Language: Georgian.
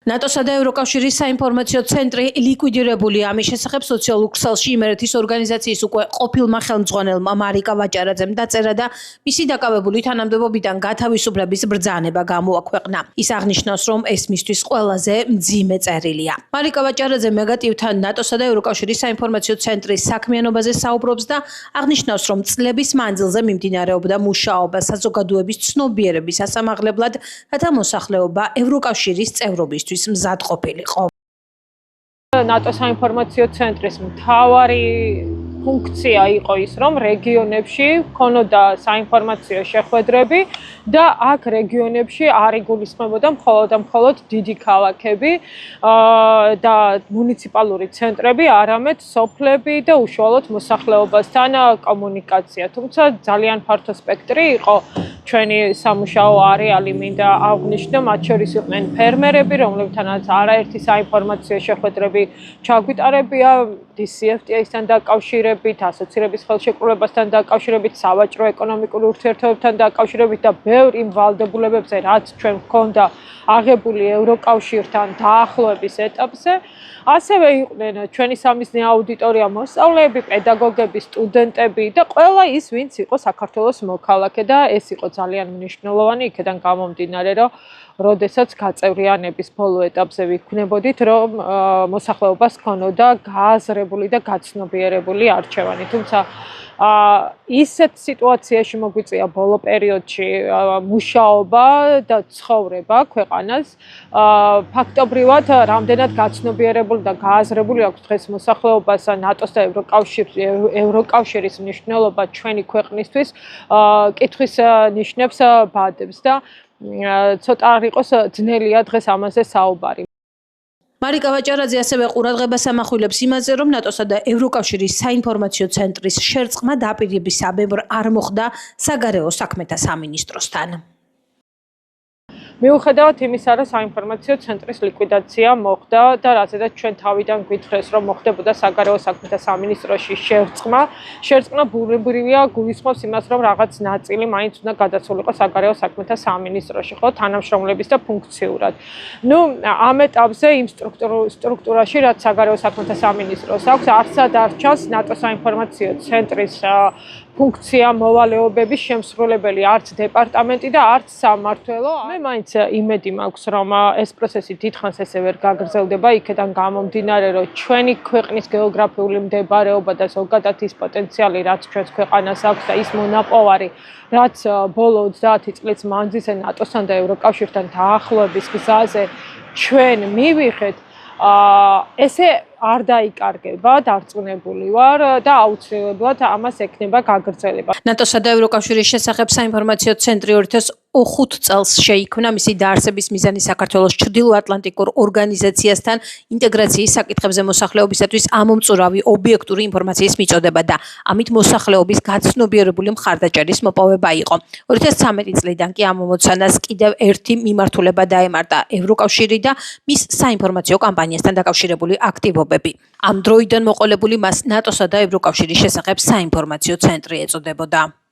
ნატოსა და ევროკავშირის საინფორმაციო ცენტრი ლიკვიდირებულია. ამის შესახებ სოციალურ ქსელში იმერეთის ორგანიზაციის უკვე ყოფილმა ხელმძღვანელმა მარიკა ვაჭარაძემ დაწერა და მისი დაკავებული თანამდებობიდან გათავისუფლების ბრძანება გამოაქვეყნა. ის აღნიშნავს, რომ ეს მისთვის ყველაზე მძიმე წერილია. მარიკა ვაჭარაძე მეგატივთან ნატოსა და ევროკავშირის საინფორმაციო ცენტრის საქმიანობაზე საუბრობს და აღნიშნავს, რომ წლების მანძილზე მიმდინარეობდა მუშაობა საზოგადოების ცნობიერების ასამაღლებლად, რათა მოსახლეობა ევროკავშირის წევრობისთვის მზად ყოფილიყო. ნატო საინფორმაციო ცენტრის მთავარი ფუნქცია იყო ის, რომ რეგიონებში ქონოდა საინფორმაციო შეხვედრები და აქ რეგიონებში არ იგულისხმებოდა მხოლოდ დიდი ქალაქები და მუნიციპალური ცენტრები, არამედ სოფლები და უშუალოდ მოსახლეობასთან კომუნიკაცია. თუმცა ძალიან ფართო სპექტრი იყო ჩვენი სამუშაო არეალი მინდა აღვნიშნო, მათ შორის იყვნენ ფერმერები, რომლებთანაც არაერთი საინფორმაციო შეხვედრები ჩაგვიტარებია, DCFTA-სთან დაკავშირებით, ასოცირების ხელშეკრულებასთან დაკავშირებით, სავაჭრო ეკონომიკურ ურთიერთობებთან დაკავშირებით და ბევრ იმ ვალდებულებებზე, რაც ჩვენ გვქონდა აღებული ევროკავშირთან დაახლოების ეტაპზე. ასევე იყვნენ ჩვენი სამიზნე აუდიტორია, მოსწავლეები, პედაგოგები, სტუდენტები და ყველა ის, ვინც იყო საქართველოს მოქალაქე და ეს იყო ძალიან მნიშვნელოვანი იქიდან გამომდინარე, რომ როდესაც გაწევრიანების ბოლო ეტაპზე ვიქნებოდით, რომ მოსახლეობას ჰქონოდა გააზრებული და გაცნობიერებული არჩევანი. თუმცა ისეთ სიტუაციაში მოგვიწია ბოლო პერიოდში მუშაობა და ცხოვრება ქვეყანას. ფაქტობრივად, რამდენად გაცნობიერებული და გააზრებული აქვს დღეს მოსახლეობას ნატოს და ევროკავშირის მნიშვნელობა ჩვენი ქვეყნისთვის, კითხვის ნიშნებს ბადებს და ცოტა არ იყოს ძნელია დღეს ამაზე საუბარი. მარიკა ვაჭარაძე ასევე ყურადღებას ამახვილებს იმაზე, რომ ნატოსა და ევროკავშირის საინფორმაციო ცენტრის შერწყმა დაპირებისამებრ არ მოხდა საგარეო საქმეთა სამინისტროსთან. მიუხედავად იმისა, რომ საინფორმაციო ცენტრის ლიკვიდაცია მოხდა და რაზედაც ჩვენ თავიდან გვითხრეს, რომ მოხდებოდა საგარეო საქმეთა სამინისტროში შერწყმა ბუნებრივია გულისხმობს იმას, რომ რაღაც ნაწილი მაინც უნდა გადასულიყო საგარეო საქმეთა სამინისტროში, ხო, თანამშრომლების და ფუნქციურად. ამ ეტაპზე იმ სტრუქტურაში, რაც საგარეო საქმეთა სამინისტროს აქვს, არცად არ ჩანს ნატო საინფორმაციო ცენტრის ფუნქცია მოვალეობების შემსრულებელი, არც დეპარტამენტი და არც სამმართველო. მე მაინც იმედი მაქვს, რომ ეს პროცესი დიდხანს ესე ვერ გაგრძელდება, იქიდან გამომდინარე, რომ ჩვენი ქვეყნის გეოგრაფიული მდებარეობა და ზოგადად ის პოტენციალი, რაც ჩვენს ქვეყანას აქვს და ის მონაპოვარი, რაც ბოლო 30 წლის მანძილზე ნატოსთან და ევროკავშირთან დაახლოების გზაზე ჩვენ მივიღეთ, ესე არ დაიკარგება, დარწმუნებული ვარ და აუცილებლად ამას ექნება გაგრძელება. ნატოსა და ევროკავშირის შესახებ საინფორმაციო ცენტრი 2005 წელს შეიქმნა. მისი დაარსების მიზანი საქართველოს ჩრდილოატლანტიკურ ორგანიზაციასთან ინტეგრაციის საკითხებზე მოსახლეობისათვის ამომწურავი ობიექტური ინფორმაციის მიწოდება და ამით მოსახლეობის გაცნობიერებული მხარდაჭერის მოპოვება იყო. 2013 წლიდან კი ამ მომოცანას კიდევ ერთი მიმართულება დაემართა ევროკავშირი და მის საინფორმაციო კამპანიასთან დაკავშირებული აქტივობები. ამ დროიდან მოყოლებული მას ნატოსა და ევროკავშირის შესახებ საინფორმაციო ცენტრი ეწოდებოდა.